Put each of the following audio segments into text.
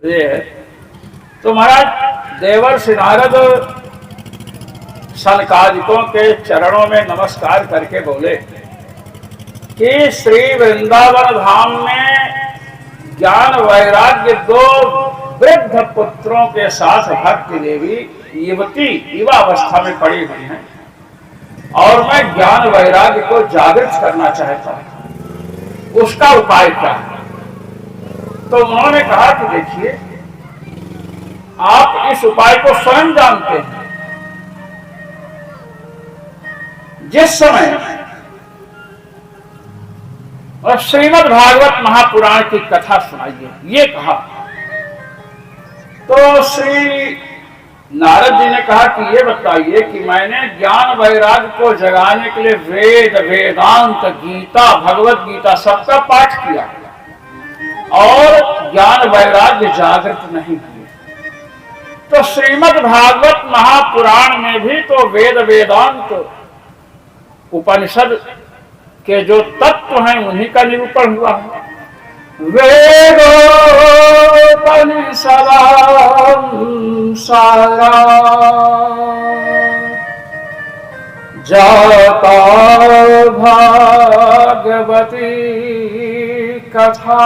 ये है। तो महाराज देवर्षि नारद सनकादिकों के चरणों में नमस्कार करके बोले कि श्री वृंदावन धाम में ज्ञान वैराग्य दो वृद्ध पुत्रों के साथ भक्ति देवी युवती युवा अवस्था में पड़ी हुई हैं और मैं ज्ञान वैराग्य को जागृत करना चाहता हूं, उसका उपाय क्या है? तो उन्होंने कहा कि देखिए, आप इस उपाय को स्वयं जानते हैं। जिस समय और श्रीमद् भागवत महापुराण की कथा सुनाइए, ये कहा। तो श्री नारद जी ने कहा कि ये बताइए कि मैंने ज्ञान वैराग्य को जगाने के लिए वेद, वेदांत, गीता, भगवत गीता सबका पाठ किया और ज्ञान वैराग्य जागृत नहीं हुए। तो श्रीमद् भागवत महापुराण में भी तो वेद, वेदांत, उपनिषद के जो तत्व हैं उन्हीं का निरूपण हुआ है। वेदोपनिषदां सारा जाता भागवती कथा।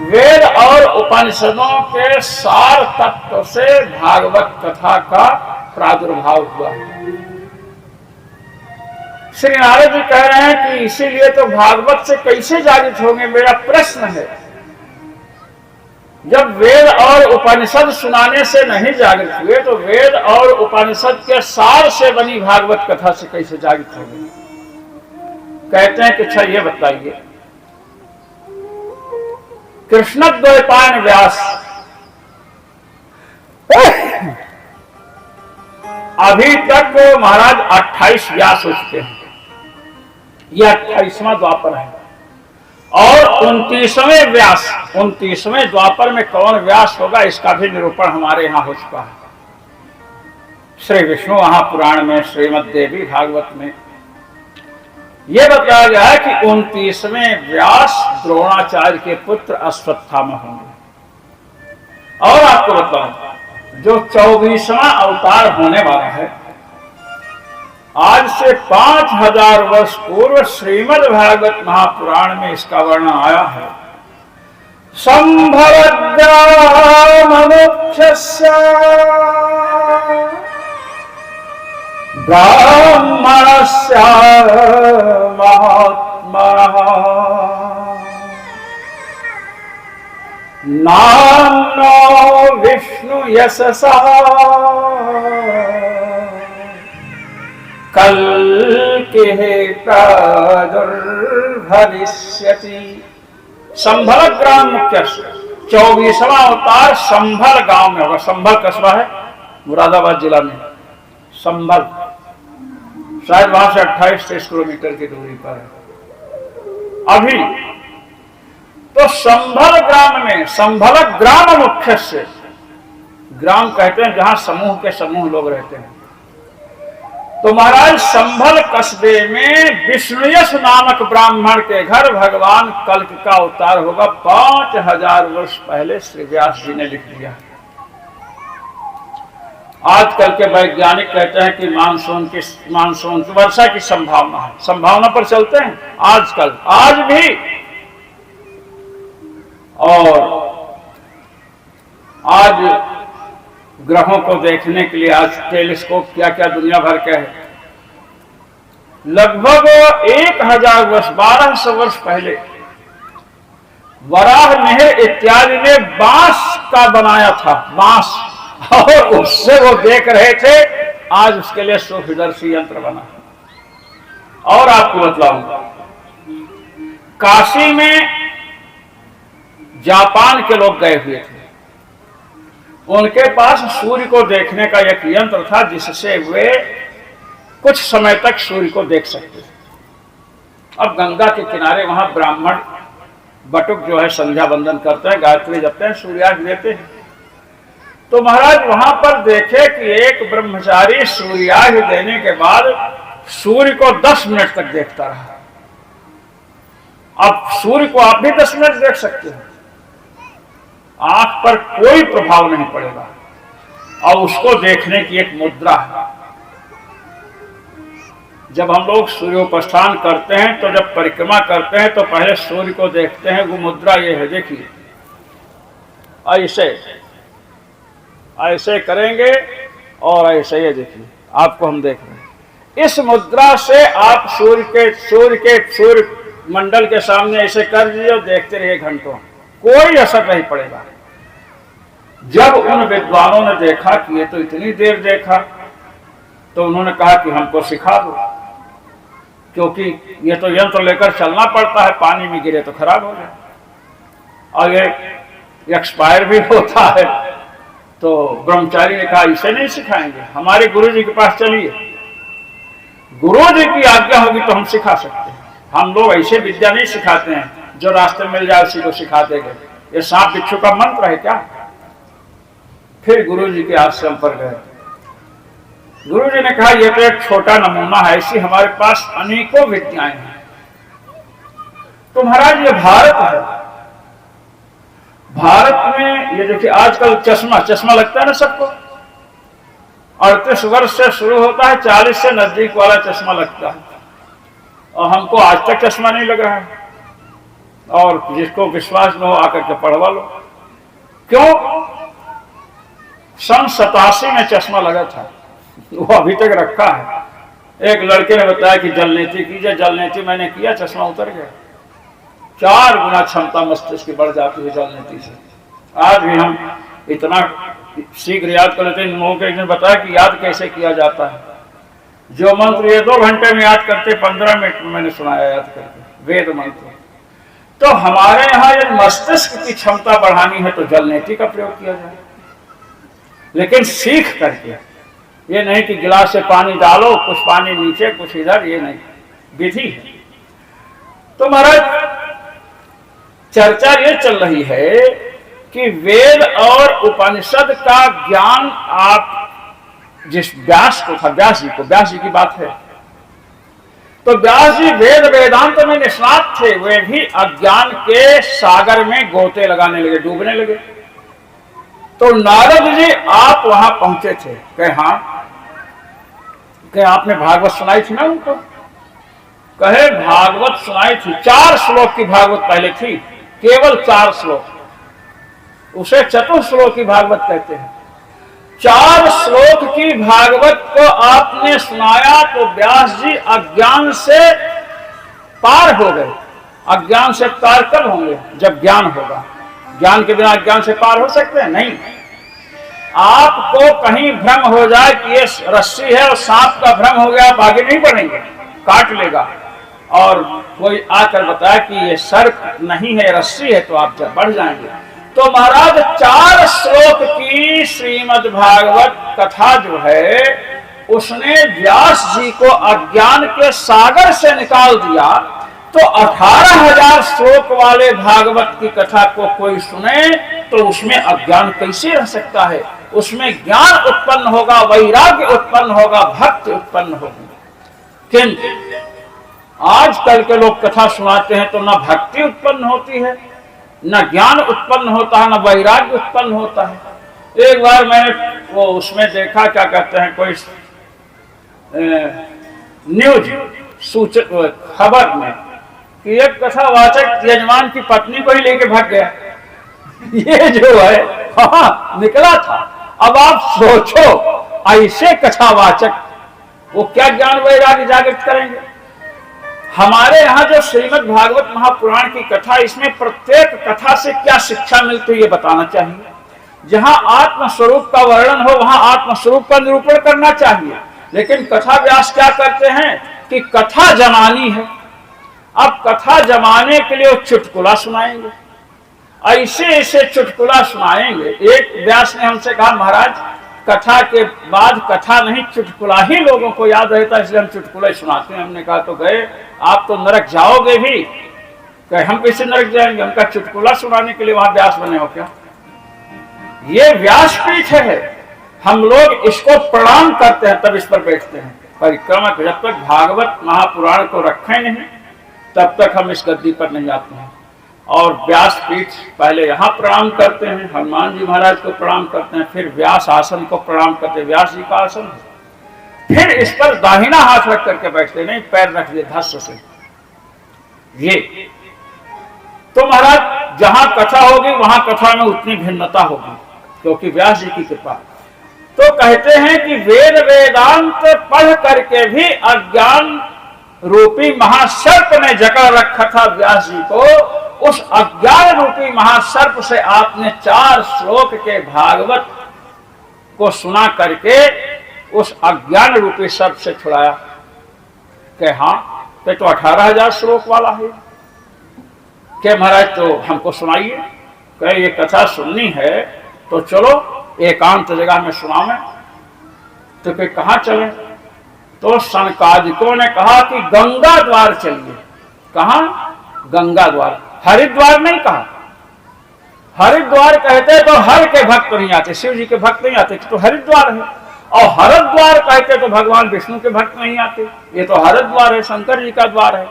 वेद और उपनिषदों के सार तत्व से भागवत कथा का प्रादुर्भाव हुआ। श्री नारद जी कह रहे हैं कि इसीलिए तो भागवत से कैसे जागृत होंगे, मेरा प्रश्न है। जब वेद और उपनिषद सुनाने से नहीं जागृत हुए तो वेद और उपनिषद के सार से बनी भागवत कथा से कैसे जागृत होंगे? कहते हैं कि अच्छा ये बताइए, कृष्णद्वैपायन व्यास अभी तक महाराज 28 व्यास हो चुके हैं। यह 28वां द्वापर है और 29वें व्यास, 29वें द्वापर में कौन व्यास होगा इसका भी निरूपण हमारे यहाँ हो चुका है। श्री विष्णु महापुराण में, श्रीमद् देवी भागवत में यह बताया गया है कि 29वें व्यास द्रोणाचार्य के पुत्र अश्वत्थामा होंगे। और आपको बताऊं, जो 24वां अवतार होने वाला है, आज से 5000 वर्ष पूर्व श्रीमद् भागवत महापुराण में इसका वर्णन आया है। संभवद्राममुख्यस्य ब्राह्मणस्य महात्मनः नाम्नो विष्णु यशसा कल्किः प्रादुर्भविष्यति। संभल ग्राम मुख्यस्य 24वां अवतार संभल गांव में होगा। संभल कस्बा है मुरादाबाद जिला में। संभल शायद वहां से 28-30 किलोमीटर की दूरी पर है अभी। तो संभल ग्राम में, संभल ग्राम मुख्य से, ग्राम कहते हैं जहां समूह के समूह लोग रहते हैं। तो महाराज संभल कस्बे में विष्णुयश नामक ब्राह्मण के घर भगवान कल्क का अवतार होगा। 5000 वर्ष पहले श्री व्यास जी ने लिख दिया। आजकल के वैज्ञानिक कहते हैं कि मानसून की वर्षा की संभावना है। संभावना पर चलते हैं आजकल, आज भी। और आज ग्रहों को देखने के लिए आज टेलीस्कोप क्या क्या दुनिया भर के है। लगभग 1000 वर्ष, 1200 वर्ष पहले वराह नहर इत्यादि ने बांस का बनाया था, बांस, और उससे वो देख रहे थे। आज उसके लिए सूक्ष्मदर्शी यंत्र बना। और आपको बतलाऊंगा, काशी में जापान के लोग गए हुए थे। उनके पास सूर्य को देखने का एक यंत्र था जिससे वे कुछ समय तक सूर्य को देख सकते थे। अब गंगा के किनारे वहां ब्राह्मण बटुक जो है संध्या वंदन करते हैं, गायत्री जपते हैं, सूर्यार्घ्य देते हैं। तो महाराज वहां पर देखे कि एक ब्रह्मचारी सूर्यार्घ्य देने के बाद सूर्य को 10 मिनट तक देखता रहा। अब सूर्य को आप भी 10 मिनट देख सकते हैं, आंख पर कोई प्रभाव नहीं पड़ेगा। और उसको देखने की एक मुद्रा है। जब हम लोग सूर्योपासना करते हैं तो जब परिक्रमा करते हैं तो पहले सूर्य को देखते हैं। वो मुद्रा ये है, देखिए ऐसे ऐसे करेंगे और ऐसे, ये देखिए आपको हम देख रहे हैं। इस मुद्रा से आप सूर्य मंडल के सामने ऐसे कर दीजिए और देखते रहिए घंटों, कोई असर नहीं पड़ेगा। जब उन विद्वानों ने देखा कि ये तो इतनी देर देखा, तो उन्होंने कहा कि हमको सिखा दो, क्योंकि ये तो यंत्र लेकर चलना पड़ता है, पानी में गिरे तो खराब हो जाए और ये एक्सपायर भी होता है। तो ब्रह्मचारी ने कहा इसे नहीं सिखाएंगे, हमारे गुरु जी के पास चलिए, गुरु जी की आज्ञा होगी तो हम सिखा सकते हैं। हम लोग ऐसे विद्या नहीं सिखाते हैं जो रास्ते मिल जाए उसी को सिखा देंगे। ये सांप बिच्छू का मंत्र है क्या? फिर गुरु जी के आश्रम पर गए। गुरु जी ने कहा यह तो एक छोटा नमूना है, ऐसी हमारे पास अनेकों विद्याएं हैं। तो महाराज ये भारत है, भारत में ये देखिए आजकल चश्मा लगता है ना सबको, 38 वर्ष से शुरू होता है, 40 से नजदीक वाला चश्मा लगता है, और हमको आज तक चश्मा नहीं लगा है। और जिसको विश्वास न हो आकर के पढ़वा लो। क्यों? सन 87 में चश्मा लगा था, वो अभी तक रखा है। एक लड़के ने बताया कि जलनेती कीजिए, जलनेती मैंने किया, चश्मा उतर गया। 4 गुना क्षमता मस्तिष्क की बढ़ जाती है जलनेती से। आज भी हम इतना शीघ्र याद कर लेते हैं। इन लोगों के एक दिन बताया कि याद कैसे किया जाता है। जो मंत्र ये 2 घंटे में याद करते, 15 मिनट में मैंने सुनाया याद करके, वेद मंत्र। तो हमारे यहाँ यदि मस्तिष्क की क्षमता बढ़ानी है तो जलनेती का प्रयोग किया जाए, लेकिन सीख करके। ये नहीं कि गिलास से पानी डालो, कुछ पानी नीचे कुछ इधर, ये नहीं, विधि है। तो महाराज चर्चा ये चल रही है कि वेद और उपनिषद का ज्ञान आप जिस व्यास को था, व्यास जी की बात है, तो व्यास जी वेद वेदांत में निष्णात थे, वे भी अज्ञान के सागर में गोते लगाने लगे, डूबने लगे। तो नारद जी आप वहां पहुंचे थे, कहे हाँ, कहे आपने भागवत सुनाई थी ना उनको? कहे भागवत सुनाई थी, 4 श्लोक की भागवत पहले थी, केवल 4 श्लोक, उसे चतुश्लोक की भागवत कहते हैं। 4 श्लोक की भागवत को आपने सुनाया तो व्यास जी अज्ञान से पार हो गए। अज्ञान से पार कब होंगे? जब ज्ञान होगा। ज्ञान के बिना अज्ञान से पार हो सकते हैं? नहीं। आपको कहीं भ्रम हो जाए कि ये रस्सी है और सांप का भ्रम हो गया, आप आगे नहीं बढ़ेंगे, काट लेगा। और कोई आकर बताया कि ये सर्प नहीं है, रस्सी है, तो आप जब बढ़ जाएंगे। तो महाराज 4 श्लोक की श्रीमद् भागवत कथा जो है, उसने व्यास जी को अज्ञान के सागर से निकाल दिया। तो 18,000 श्लोक वाले भागवत की कथा को कोई सुने तो उसमें अज्ञान कैसे रह सकता है? उसमें ज्ञान उत्पन्न होगा, वैराग्य उत्पन्न होगा, भक्ति उत्पन्न होगी। किंतु आजकल के लोग कथा सुनाते हैं तो न भक्ति उत्पन्न होती है, न ज्ञान उत्पन्न होता है, न वैराग्य उत्पन्न होता है। एक बार मैंने वो उसमें देखा, क्या कहते हैं, कोई न्यूज खबर में कि एक कथावाचक यजमान की पत्नी को ही लेके भाग गया। ये जो है हाँ निकला था। अब आप सोचो, ऐसे कथावाचक वो क्या ज्ञान वैराग्य जागृत करेंगे? हमारे यहाँ जो श्रीमद् भागवत महापुराण की कथा, इसमें प्रत्येक कथा से क्या शिक्षा मिलती है ये बताना चाहिए। जहाँ आत्मस्वरूप का वर्णन हो वहां आत्मस्वरूप का निरूपण करना चाहिए। लेकिन कथा व्यास क्या करते हैं कि कथा जमानी है, अब कथा जमाने के लिए वो चुटकुला सुनाएंगे, ऐसे ऐसे चुटकुला सुनाएंगे। एक व्यास ने हमसे कहा महाराज कथा के बाद कथा नहीं, चुटकुला ही लोगों को याद रहता है, इसलिए हम चुटकुला ही सुनाते हैं। हमने कहा तो गए आप तो नरक जाओगे भी। कहे हम कैसे नरक जाएंगे? हमका चुटकुला सुनाने के लिए वहां व्यास बने हो क्या? ये व्यासपीठ है, हम लोग इसको प्रणाम करते हैं तब इस पर बैठते हैं। परिक्रमा जब तक भागवत महापुराण को रखें नहीं तब तक हम इस गद्दी पर नहीं आते हैं। और व्यास पीठ पहले यहाँ प्रणाम करते हैं, हनुमान जी महाराज को प्रणाम करते हैं, फिर व्यास आसन को प्रणाम करते हैं, व्यास जी का आसन, फिर इस पर दाहिना हाथ रख करके बैठते, नहीं पैर रख दिए धस्य से। ये तो महाराज जहां कथा होगी वहां कथा में उतनी भिन्नता होगी, क्योंकि व्यास जी की कृपा। तो कहते हैं कि वेद वेदांत पढ़ करके भी अज्ञान रूपी महासर्प ने जकड़ रखा था व्यास जी को। उस अज्ञान रूपी महासर्प से आपने 4 श्लोक के भागवत को सुना करके उस अज्ञान रूपी सर्प से छुड़ाया। कि हाँ तो 18,000 श्लोक वाला है। क्या महाराज तो हमको सुनाइए। कहे ये कथा सुननी है तो चलो एकांत जगह में सुनावें। तो फिर कहाँ चले? तो सनकादिकों ने कहा कि गंगा द्वार चलिए। कहाँ? गंगा द्वार, हरिद्वार नहीं कहा। हरिद्वार कहते तो हर के भक्त नहीं आते, शिव जी के भक्त नहीं आते, तो हरिद्वार है। और हरिद्वार कहते तो भगवान विष्णु के भक्त नहीं आते, ये तो हरिद्वार है, शंकर जी का द्वार है।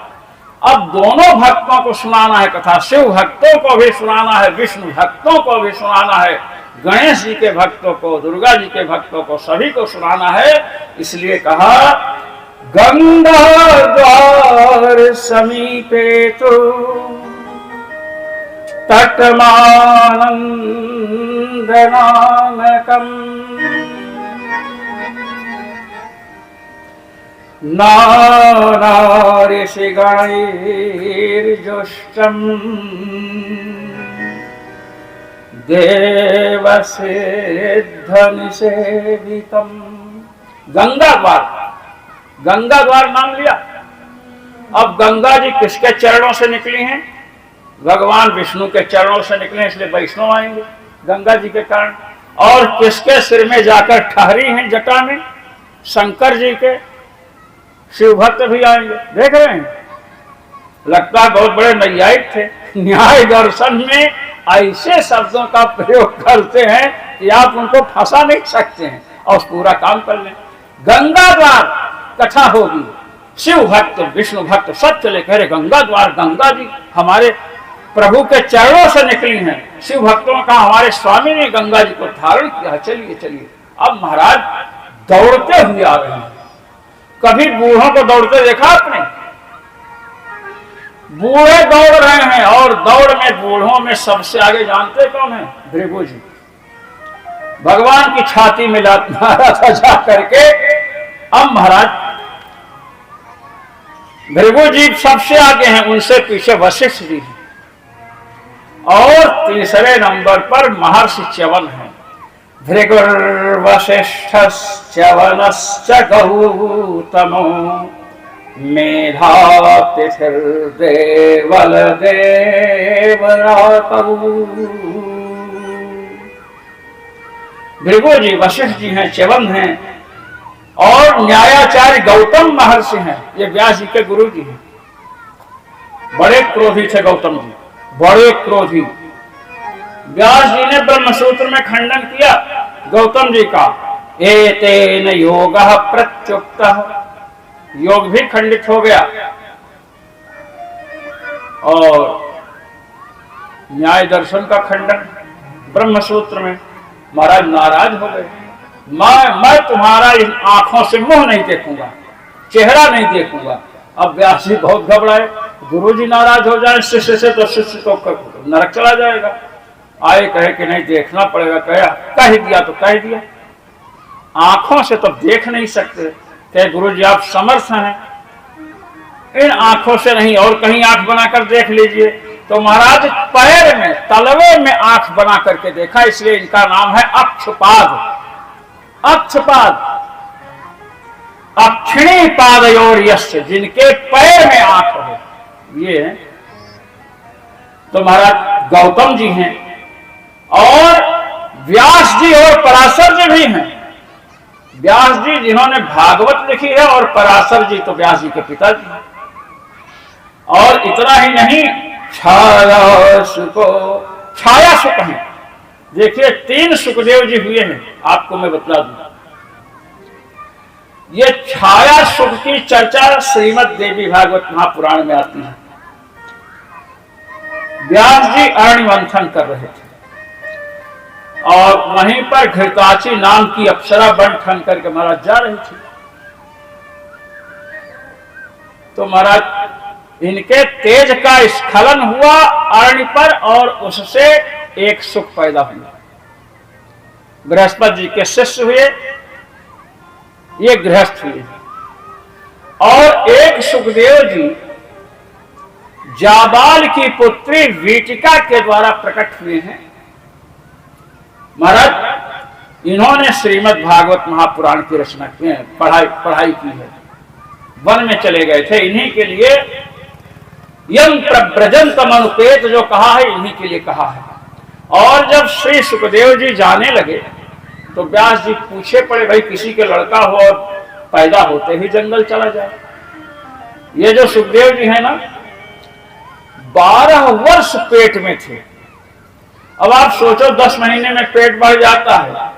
अब दोनों भक्तों को सुनाना है कथा, शिव भक्तों को भी सुनाना है, विष्णु भक्तों को भी सुनाना है, गणेश जी के भक्तों को, दुर्गा जी के भक्तों को, सभी को सुनाना है। इसलिए कहा गंगा द्वार समीपे तो तटमानंद नामकम नाना ऋषि गणैर्जुष्टम देवसिद्धनिसेवितम। गंगा द्वार, गंगा द्वार नाम लिया। अब गंगा जी किसके चरणों से निकली हैं? भगवान विष्णु के चरणों से निकले, इसलिए वैष्णव आएंगे गंगा जी के कारण। और किसके सिर में जाकर ठहरी हैं जटा में? शंकर जी के। शिव भक्त भी आएंगे। देख रहे हैं, लगता है बहुत बड़े नैयायिक थे। न्याय दर्शन में ऐसे शब्दों का प्रयोग करते हैं कि आप उनको फंसा नहीं सकते हैं और पूरा काम कर लें। गंगा द्वार कथा होगी, शिव भक्त विष्णु भक्त सब चले कह रहे गंगा द्वार, गंगा जी हमारे प्रभु के चरणों से निकली हैं। शिव भक्तों का हमारे स्वामी ने गंगा जी को धारण किया। चलिए चलिए। अब महाराज दौड़ते हुए आ रहे हैं। कभी बूढ़ों को दौड़ते देखा आपने? बूढ़े दौड़ रहे हैं, और दौड़ में बूढ़ों में सबसे आगे जानते कौन है? भृगु जी। भगवान की छाती में मारा था जा करके। अब महाराज भृगु जी सबसे आगे हैं, उनसे पीछे वशिष्ठ जी हैं, और तीसरे नंबर पर महर्षि च्यवन है। भृगुर्वसिष्ठश्च्यवनश्च गौतमो मेधातिथिर्देवलदेवरातौ। भृगु जी वशिष्ठ जी हैं, च्यवन हैं, और न्यायाचार्य गौतम महर्षि हैं। ये व्यास जी के गुरु जी हैं। बड़े क्रोधी थे गौतम जी, बड़े क्रोधी। व्यास जी ने ब्रह्मसूत्र में खंडन किया गौतम जी का। एतेन योगः प्रत्युक्तः, योग भी खंडित हो गया। और न्याय दर्शन का खंडन ब्रह्मसूत्र में। महाराज नाराज हो गए। मैं तुम्हारा इन आंखों से मुंह नहीं देखूंगा, चेहरा नहीं देखूंगा। अब व्यास जी बहुत घबराए। गुरु जी नाराज हो जाए शिष्य से तो शिष्य तो नरक चला जाएगा। आए कहे कि नहीं देखना पड़ेगा। कह दिया तो कह दिया, आंखों से तो देख नहीं सकते। कहे गुरु जी आप समर्थ हैं, इन आंखों से नहीं और कहीं आंख बनाकर देख लीजिए। तो महाराज पैर में तलवे में आंख बना करके देखा, इसलिए इनका नाम है अक्षपाद। अक्षपाद, अक्षिणी पादयोर यस्य, जिनके पैर में आंख हो, ये है। तो महाराज गौतम जी हैं, और व्यास जी और पराशर जी भी हैं। व्यास जी जिन्होंने भागवत लिखी है, और पराशर जी तो व्यास जी के पिताजी हैं। और इतना ही नहीं, छाया सुख हैं। देखिए 3 सुखदेव जी हुए हैं, आपको मैं बतला दूं। ये छाया सुख की चर्चा श्रीमद् देवी भागवत महापुराण में आती है। व्यास जी अरण्य मंथन कर रहे थे और वहीं पर घृताची नाम की अप्सरा बन ठन करके महाराज जा रही थी। तो महाराज इनके तेज का स्खलन हुआ अरण्य पर और उससे एक सुख पैदा हुआ। बृहस्पति जी के शिष्य हुए, ये गृहस्थ हुए और एक सुखदेव जी जाबाल की पुत्री वीटिका के द्वारा प्रकट हुए हैं। महाराज इन्होंने श्रीमद् भागवत महापुराण की रचना की है, पढ़ाई की है। वन में चले गए थे इन्हीं के लिए, यम प्रव्रजंतम अनुपेत जो कहा है इन्हीं के लिए कहा है। और जब श्री सुखदेव जी जाने लगे तो व्यास जी पूछे पड़े, भाई किसी के लड़का हो और पैदा होते ही जंगल चला जाए। ये जो सुखदेव जी है ना 12 वर्ष पेट में थे। अब आप सोचो 10 महीने में पेट बढ़ जाता है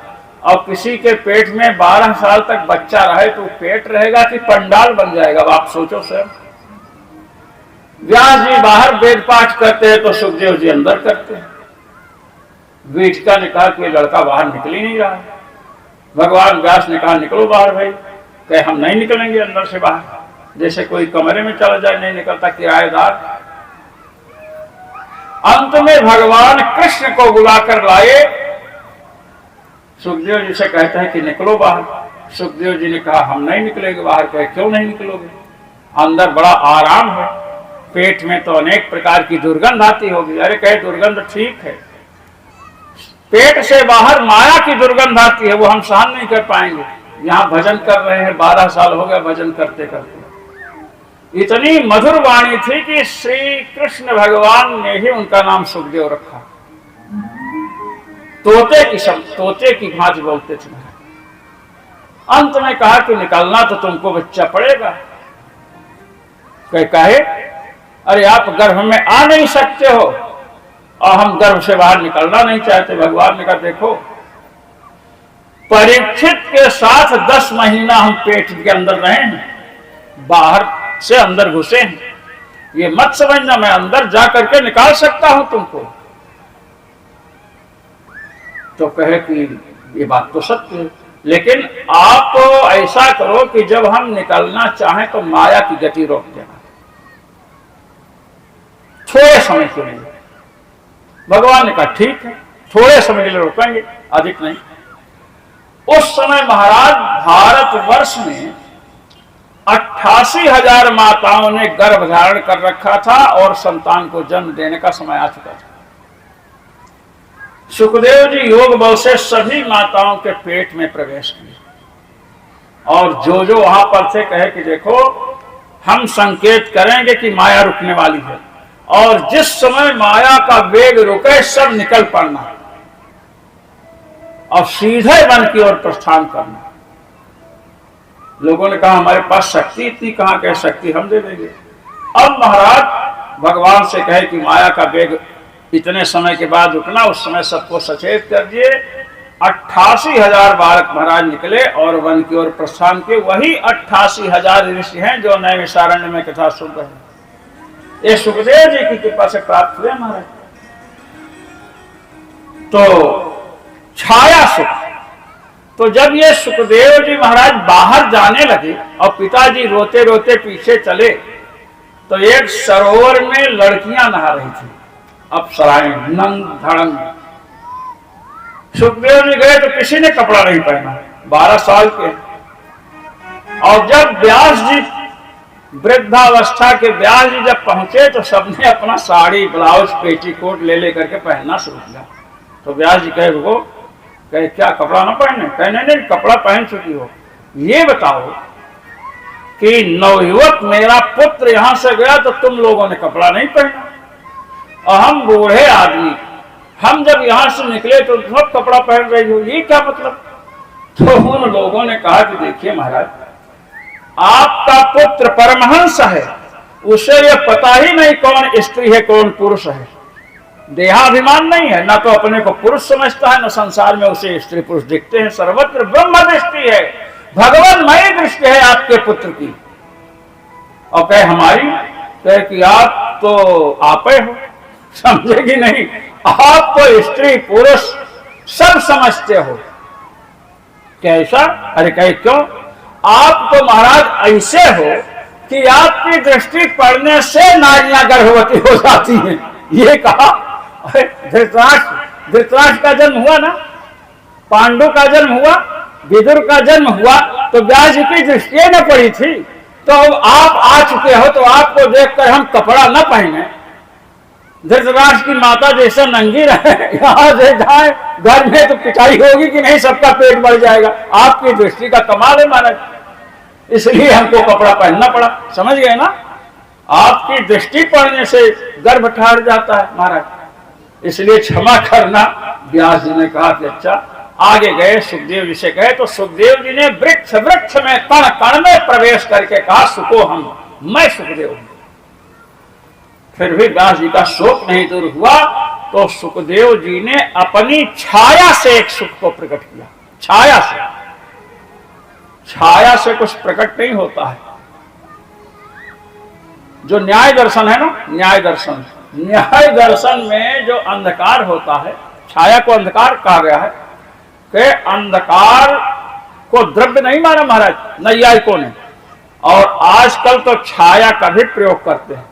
और किसी के पेट में 12 साल तक बच्चा रहे तो पेट रहेगा कि पंडाल बन जाएगा। अब आप सोचो सर। व्यास जी बाहर वेद पाठ करते हैं तो सुखदेव जी अंदर करते हैं। वीटिका ने कहा कि लड़का बाहर निकल ही नहीं रहा। भगवान व्यास ने कहा निकलो बाहर भाई। कहे हम नहीं निकलेंगे अंदर से बाहर, जैसे कोई कमरे में चला जाए नहीं निकलता किराएदार। अंत में भगवान कृष्ण को बुलाकर लाए। सुखदेव जी से कहते हैं कि निकलो बाहर। सुखदेव जी ने कहा हम नहीं निकलेंगे बाहर। कहे क्यों नहीं निकलोगे? अंदर बड़ा आराम है, पेट में तो अनेक प्रकार की दुर्गंध आती होगी। अरे कहे दुर्गंध ठीक है, पेट से बाहर माया की दुर्गंध आती है, वो हम सहन नहीं कर पाएंगे। यहाँ भजन कर रहे हैं, 12 साल हो गया भजन करते करते। इतनी मधुर वाणी थी कि श्री कृष्ण भगवान ने ही उनका नाम सुखदेव रखा। तोते की भांति बोलते थे। अंत में कहा कि निकलना तो तुमको बच्चा पड़ेगा। कहे अरे आप गर्भ में आ नहीं सकते हो और हम गर्भ से बाहर निकलना नहीं चाहते। भगवान ने कहा देखो परीक्षित के साथ 10 महीना हम पेट के अंदर रहे हैं, बाहर से अंदर घुसे हैं। ये मत समझना मैं अंदर जा करके निकाल सकता हूं तुमको। तो कहे कि ये बात तो सत्य है, लेकिन आप ऐसा करो कि जब हम निकलना चाहें तो माया की गति रोक देना थोड़े समय के लिए। भगवान ने कहा ठीक है, थोड़े समय के लिए रोकेंगे, अधिक नहीं। उस समय महाराज भारतवर्ष में 88,000 माताओं ने गर्भ धारण कर रखा था और संतान को जन्म देने का समय आ चुका था। सुखदेव जी योग बल से सभी माताओं के पेट में प्रवेश किए और जो जो वहां पर थे कहे कि देखो हम संकेत करेंगे कि माया रुकने वाली है और जिस समय माया का वेग रुके सब निकल पड़ना और सीधे वन की ओर प्रस्थान करना। लोगों ने कहा हमारे पास शक्ति इतनी कहां, कह शक्ति हम दे देंगे। अब महाराज भगवान से कहे कि माया का वेग इतने समय के बाद रुकना, उस समय सबको सचेत कर दिए। 88,000 बालक महाराज निकले और वन की ओर प्रस्थान किए। वही 88,000 ऋषि हैं जो नैमिषारण्य में कथा सुन रहे हैं। ये सुखदेव जी की कृपा से प्राप्त हुए महाराज। तो छाया सुख। तो जब ये सुखदेव जी महाराज बाहर जाने लगे और पिताजी रोते रोते पीछे चले तो एक सरोवर में लड़कियां नहा रही थी, अप्सराएं नंग धड़ंग। सुखदेव जी गए तो किसी ने कपड़ा नहीं पहना, 12 साल के। और जब व्यास जी वृद्धावस्था के व्यास जी जब पहुंचे तो सबने अपना साड़ी ब्लाउज पेटीकोट ले करके पहनना शुरू किया। तो व्यास जी कहे वो कहे क्या कपड़ा ना पहने? कहे नहीं कपड़ा पहन चुकी हो। ये बताओ कि नवयुवक मेरा पुत्र यहां से गया तो तुम लोगों ने कपड़ा नहीं पहना और हम बूढ़े आदमी हम जब यहां से निकले तो सब कपड़ा पहन रही हो, ये क्या मतलब? तो उन लोगों ने कहा कि देखिए महाराज आपका पुत्र परमहंस है, उसे ये पता ही नहीं कौन स्त्री है कौन पुरुष है। देहाभिमान नहीं है, ना तो अपने को पुरुष समझता है, ना संसार में उसे स्त्री पुरुष दिखते हैं। सर्वत्र ब्रह्म दृष्टि है, भगवानमयी दृष्टि है आपके पुत्र की। और कहे हमारी? कहे कि आप तो आप हो। समझेगी नहीं। आप तो स्त्री पुरुष सब समझते हो। कैसा? अरे कहे क्यों? आप तो महाराज ऐसे हो कि आपकी दृष्टि पड़ने से नारियां गर्भवती हो जाती हैं। ये कहा। धृतराष्ट्र का जन्म हुआ ना, पांडु का जन्म हुआ, विदुर का जन्म हुआ, तो व्यास जी की दृष्टि न पड़ी थी। तो आप आ चुके हो, तो आपको देखकर हम कपड़ा न पहने, धृतराष्ट्र की माता जैसा नंगी रहे, यहाँ से जाए घर में तो पिटाई होगी कि नहीं, सबका पेट बढ़ जाएगा। आपकी दृष्टि का कमाल है महाराज, इसलिए हमको कपड़ा पहनना पड़ा। समझ गए ना? आपकी दृष्टि पड़ने से गर्भ ठहर जाता है महाराज, इसलिए क्षमा करना। व्यास जी ने कहा कि अच्छा। आगे गए, सुखदेव जी से कहे, तो सुखदेव जी ने वृक्ष वृक्ष में कण कण में प्रवेश करके कहा, सुखो हम, मैं सुखदेव हूं। फिर भी व्यास जी का शोक नहीं दूर हुआ, तो सुखदेव जी ने अपनी छाया से एक सुख को प्रकट किया। छाया से, छाया से कुछ प्रकट नहीं होता है। जो न्याय दर्शन है ना, न्याय दर्शन, न्याय दर्शन में जो अंधकार होता है, छाया को अंधकार कहा गया है कि अंधकार को द्रव्य नहीं माना महाराज नैयायिकों ने, और आजकल तो छाया का भी प्रयोग करते हैं।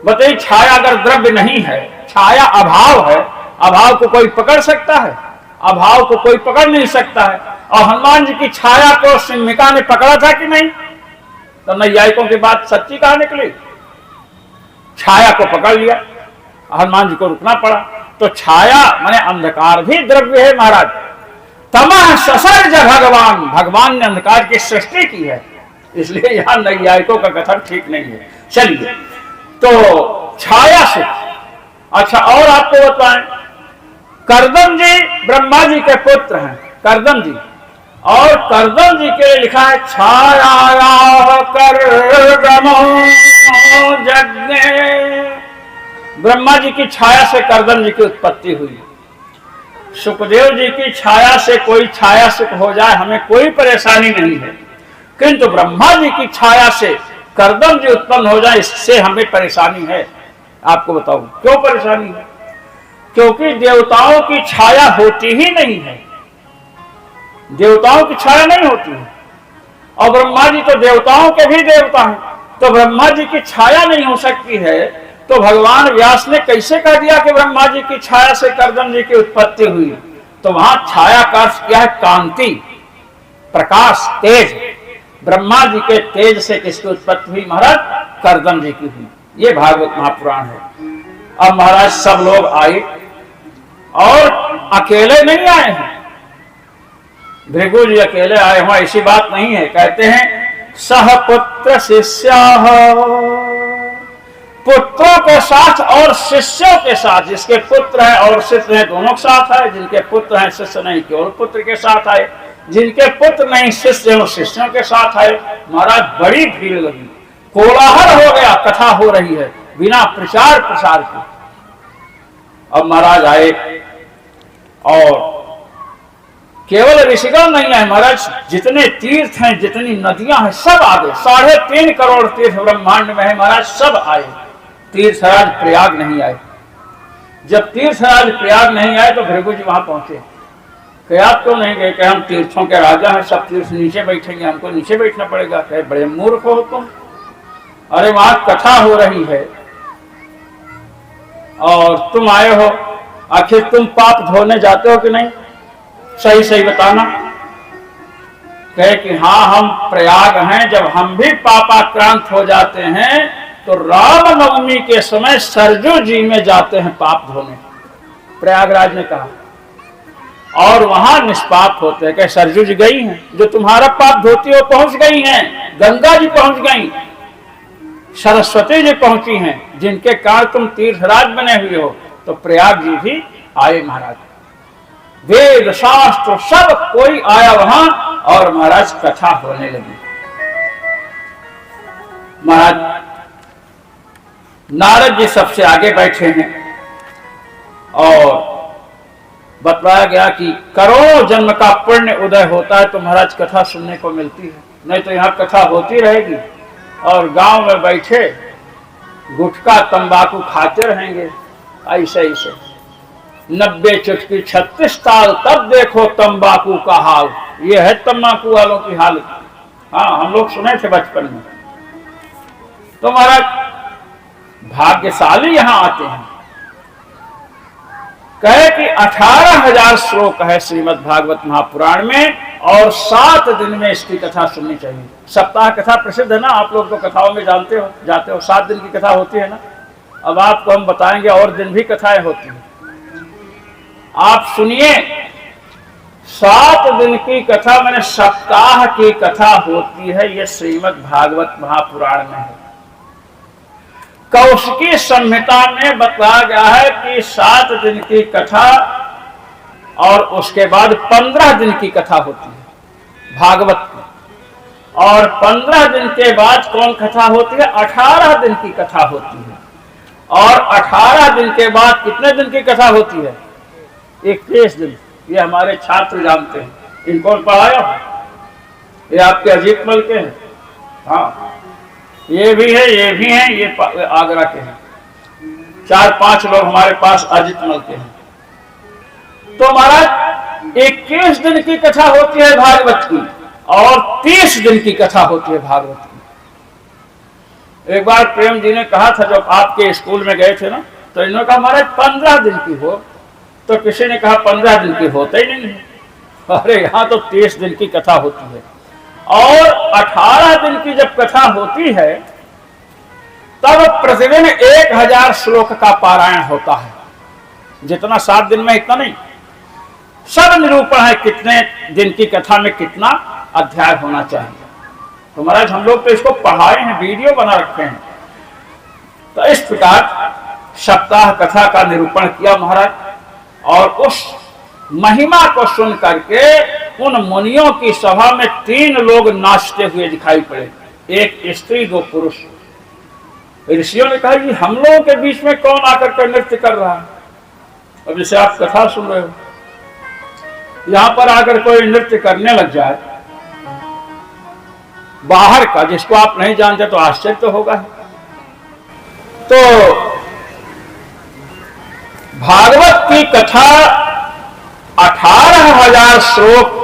बताइए, छाया अगर द्रव्य नहीं है, छाया अभाव है, अभाव को कोई पकड़ सकता है? अभाव को कोई पकड़ नहीं सकता है। और हनुमान जी की छाया को सिंहिका ने पकड़ा था कि नहीं? तो नैयायिकों की बात सच्ची कहा निकली। छाया को पकड़ लिया, हनुमान जी को रुकना पड़ा। तो छाया माने अंधकार भी द्रव्य है महाराज। तमः ससर्ज भगवान, भगवान ने अंधकार की सृष्टि की है, इसलिए यहां नैयायिकों का कथन ठीक नहीं है। चलिए, तो छाया से। अच्छा, और आपको बताएं, करदम जी ब्रह्मा जी के पुत्र हैं, करदम जी, और करदम जी के लिए लिखा है छाया करदमो जज्ञे। ब्रह्मा जी की छाया से करदम जी की उत्पत्ति हुई। सुखदेव जी की छाया से कोई छाया सुख हो जाए हमें कोई परेशानी नहीं है, किंतु ब्रह्मा जी की छाया से करदम जी उत्पन्न हो जाए इससे हमें परेशानी है। आपको बताऊं क्यों परेशानी है? क्योंकि देवताओं की छाया होती ही नहीं है, देवताओं की छाया नहीं होती है। और ब्रह्मा जी तो देवताओं के भी देवता हैं, तो ब्रह्मा जी की छाया नहीं हो सकती है। तो भगवान व्यास ने कैसे कह दिया कि ब्रह्मा जी की छाया से करदम जी की उत्पत्ति हुई? तो वहां छाया का अर्थ क्या है? कांति, प्रकाश, तेज। ब्रह्मा जी के तेज से किसकी उत्पत्ति हुई महाराज? करदम जी की हुई। ये भागवत महापुराण है। अब महाराज सब लोग आए, और अकेले नहीं आए हैं, भृगु जी अकेले आए हुआ ऐसी बात नहीं है। कहते हैं सह पुत्र शिष्या, पुत्रों के साथ और शिष्यों के साथ। जिसके पुत्र हैं और शिष्य हैं दोनों के साथ आए, जिनके पुत्र हैं शिष्य नहीं केवल पुत्र के साथ आए, जिनके पुत्र नहीं शिष्य हैं शिष्यों के साथ आए। महाराज बड़ी भीड़ लगी, कोलाहल हो गया, कथा हो रही है बिना प्रचार प्रसार के। अब महाराज आए, और केवल ऋषिगण नहीं है महाराज, जितने तीर्थ हैं, जितनी नदियां हैं, सब आ गए। 3.5 करोड़ तीर्थ ब्रह्मांड में है महाराज, सब आए। तीर्थराज प्रयाग नहीं आए। जब तीर्थराज प्रयाग नहीं आए तो भृगु जी वहां पहुंचे। आप क्यों नहीं गए? कि हम तीर्थों के राजा हैं, सब तीर्थ नीचे बैठेंगे, हमको नीचे बैठना पड़ेगा। कहे बड़े मूर्ख हो तुम, अरे वहां कथा हो रही है और तुम आए हो, आखिर तुम पाप धोने जाते हो कि नहीं? सही सही बताना। कहे कि हाँ हम प्रयाग हैं, जब हम भी पापाक्रांत हो जाते हैं तो राम नवमी के समय सरजू जी में जाते हैं पाप धोने, प्रयागराज ने कहा, और वहां निष्पाप होते हैं। कहे सरजू जी गई हैं, जो तुम्हारा पाप धोती हो पहुंच गई हैं, गंगा जी पहुंच गई, सरस्वती जी पहुंची हैं, जिनके कारण तुम तीर्थराज बने हुए हो। तो प्रयाग जी भी आए महाराज, वेद शास्त्र सब कोई आया वहां, और महाराज कथा होने लगी। महाराज नारद जी सबसे आगे बैठे हैं, और बतलाया गया कि करोड़ों जन्म का पुण्य उदय होता है तो महाराज कथा सुनने को मिलती है, नहीं तो यहाँ कथा होती रहेगी। और गांव में बैठे गुटखा तंबाकू खाते रहेंगे ऐसे ऐसे 90 चुटकी 36 साल, तब देखो तंबाकू का हाल। ये है तंबाकू वालों की हालत। हाँ, हम लोग सुने थे बचपन में। तो महाराज भाग्यशाली यहां आते हैं। कहे कि 18,000 श्लोक है श्रीमद् भागवत महापुराण में और 7 दिन में इसकी कथा सुननी चाहिए। सप्ताह कथा प्रसिद्ध है ना, आप लोग तो कथाओं में जानते हो, जाते हो। 7 दिन की कथा होती है ना। अब आपको हम बताएंगे और दिन भी कथाएं होती हैं। आप सुनिए, 7 दिन की कथा मैंने सप्ताह की कथा होती है। ये श्रीमद् भागवत महापुराण में है। कौशिकी संहिता में बताया गया है कि 7 दिन की कथा और उसके बाद 15 दिन की कथा होती है भागवत की। और 15 दिन के बाद कौन कथा होती है? 18 दिन की कथा होती है। और 18 दिन के बाद कितने दिन की कथा होती है? 21 दिन। ये हमारे छात्र जानते हैं। इनको पढ़ाया, ये आपके अजीत मल के हैं। हाँ, ये भी है, ये भी हैं, ये आगरा के हैं। 4-5 लोग हमारे पास अजीत मल के हैं। तो महाराज 21 दिन की कथा होती है भागवत की और 30 दिन की कथा होती है भागवत की। एक बार प्रेम जी ने कहा था, जब आपके स्कूल में गए थे ना, तो इन्होंने कहा महाराज 15 दिन की हो। तो किसी ने कहा 15 दिन की होता ही नहीं है। अरे यहाँ तो 30 दिन की कथा होती है। और 18 दिन की जब कथा होती है तब प्रतिदिन 1000 श्लोक का पारायण होता है। जितना 7 दिन में इतना नहीं, सब निरूपण है कितने दिन की कथा में कितना अध्याय होना चाहिए। तो महाराज हम लोग तो इसको पढ़ाए हैं, वीडियो बना रखे हैं। तो इस प्रकार सप्ताह कथा का निरूपण किया महाराज। और उस महिमा को सुन करके उन मुनियों की सभा में 3 लोग नाचते हुए दिखाई पड़े, एक स्त्री 2 पुरुष। ऋषियों ने कहा कि हम लोगों के बीच में कौन आकर कर नृत्य कर रहा है? अब जैसे आप कथा सुन रहे हो, यहां पर आकर कोई नृत्य करने लग जाए बाहर का, जिसको आप नहीं जानते, तो आश्चर्य तो होगा। तो भागवत की कथा 18,000 श्लोक,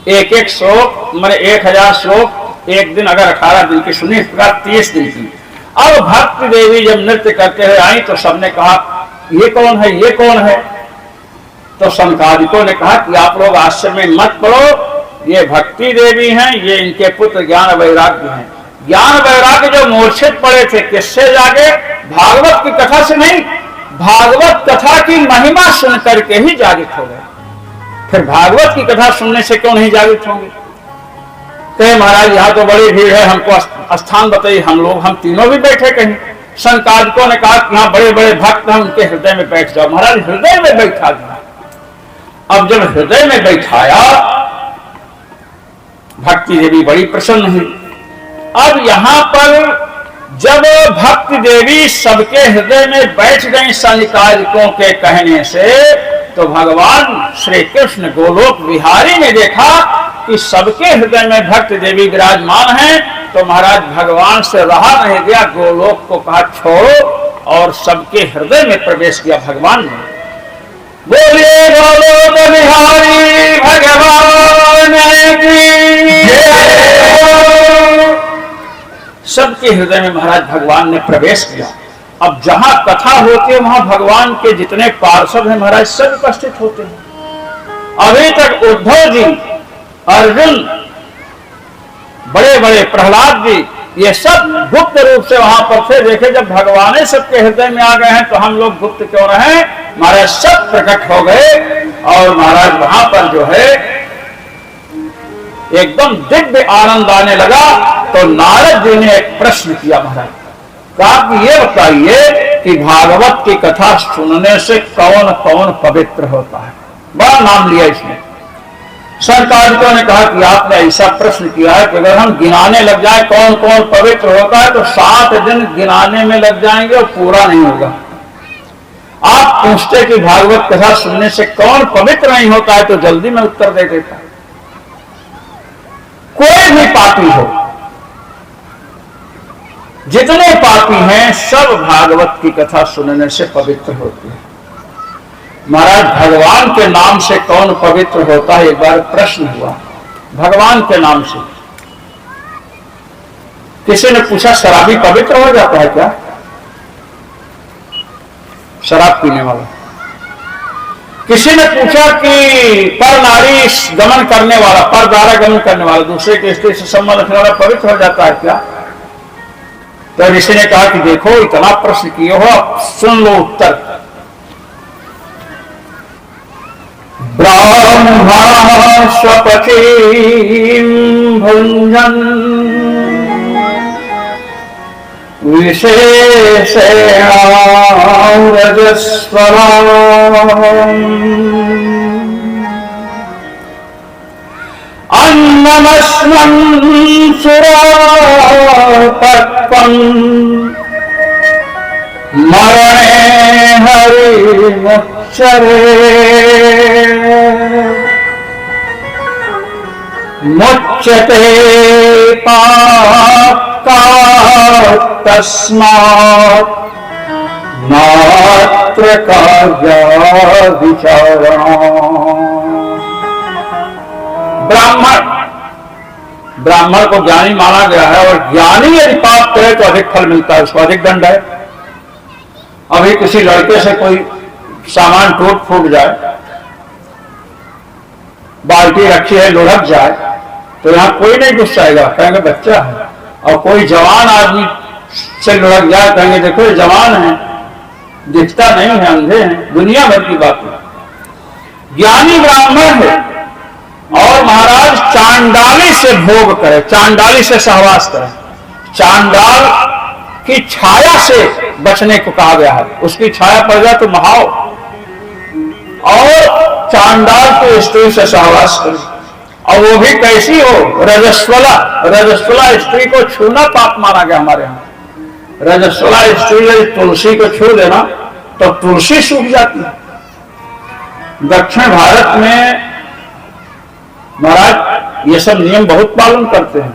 एक श्लोक मैंने 1000 श्लोक एक दिन अगर 18 दिन की सुनी, इस प्रकार 30 दिन की। अब भक्ति देवी जब नृत्य करते हुए आई तो सबने कहा ये कौन है, ये कौन है? तो संकादिकों ने कहा कि आप लोग आश्चर्य में मत पड़ो, ये भक्ति देवी हैं, ये इनके पुत्र ज्ञान वैराग्य हैं। ज्ञान वैराग्य जो मूर्छित पड़े थे, किससे जागे? भागवत की कथा से नहीं, भागवत कथा की महिमा सुन करके ही जागृत हो गए। फिर भागवत की कथा सुनने से क्यों नहीं जागृत होंगे? कहे महाराज यहाँ तो बड़ी भीड़ है, हमको स्थान बताइए। हम तीनों भी बैठे कहीं। संकादिकों ने कहा कि यहाँ बड़े बड़े भक्त हैं, उनके हृदय में बैठ जाओ। महाराज हृदय में बैठा दिया। अब जब हृदय में बैठाया, भक्ति देवी बड़ी प्रसन्न हुई। अब यहाँ पर जब भक्ति देवी सबके हृदय में बैठ गई संकादिकों के कहने से, तो भगवान श्री कृष्ण गोलोक विहारी ने देखा कि सबके हृदय में भक्ति देवी विराजमान हैं। तो महाराज भगवान से रहा नहीं गया, गोलोक को कहा छोड़ो, और सबके हृदय में प्रवेश किया भगवान ने। बोलिए गोलोक विहारी भगवान की जय। सबके हृदय में महाराज भगवान ने प्रवेश किया। अब जहां कथा होती है वहां भगवान के जितने पार्षद हैं महाराज सब उपस्थित होते हैं। अभी तक उद्धव जी, अर्जुन, बड़े बड़े प्रहलाद जी, ये सब गुप्त रूप से वहां पर थे। देखे जब भगवान सबके हृदय में आ गए हैं तो हम लोग गुप्त क्यों रहे? महाराज सब प्रकट हो गए। और महाराज वहां पर जो है एकदम दिव्य आनंद आने लगा। तो नारद जी ने एक प्रश्न किया महाराज, कहा कि ये बताइए कि भागवत की कथा सुनने से कौन कौन पवित्र होता है? बड़ा नाम लिया इसने। संकादिकों ने कहा कि आपने ऐसा प्रश्न किया है कि अगर हम गिनाने लग जाए कौन कौन पवित्र होता है तो 7 दिन गिनाने में लग जाएंगे और पूरा नहीं होगा। आप पूछते कि भागवत कथा सुनने से कौन पवित्र नहीं होता है, तो जल्दी में उत्तर दे देता। कोई भी पापी हो जितने पापी हैं सब भागवत की कथा सुनने से पवित्र होते हैं। महाराज भगवान के नाम से कौन पवित्र होता है? एक बार प्रश्न हुआ भगवान के नाम से। किसी ने पूछा शराबी पवित्र हो जाता है क्या? शराब पीने वाला। किसी ने पूछा कि पर नारी गमन करने वाला, पर द्वारा गमन करने वाला, दूसरे के स्त्री से संबंध रखने वाला पवित्र हो जाता है क्या? तो ऋषि ने कहा कि देखो इतना प्रश्न किए हो, अब सुन लो उत्तर। ब्रह्मा स्वपतिं भुञ्जन् विशेषेण रजस्वलाम् अन्नमस्मन् सुरातत्त्वम् मरणे हरिमुच्यते मुच्यते पापात् तस्मात् नात्र कार्याविचारणम्। ब्राह्मण को ज्ञानी माना गया है, और ज्ञानी यदि पाप करे तो अधिक फल मिलता है, उसको अधिक दंड है। अभी किसी लड़के से कोई सामान टूट फूट जाए, बाल्टी रखी है लुढ़क जाए, तो यहां कोई नहीं घुस जाएगा, कहेंगे बच्चा है। और कोई जवान आदमी से लुढ़क जाए, कहेंगे देखो ये जवान है, दिखता नहीं है, अंधे हैं। दुनिया भर की बात है। ज्ञानी ब्राह्मण है और महाराज चांडाली से भोग करे, चांडाली से सहवास करे। चांडाल की छाया से बचने को कहा गया है, उसकी छाया पड़ जाए तो महाव। और चांडाल को स्त्री से सहवास करे, और वो भी कैसी हो? रजस्वला। रजस्वला स्त्री को छूना पाप माना गया हमारे यहाँ। रजस्वला स्त्री यदि तुलसी को छू लेना तो तुलसी सूख जाती है। दक्षिण भारत में महाराज ये सब नियम बहुत पालन करते हैं।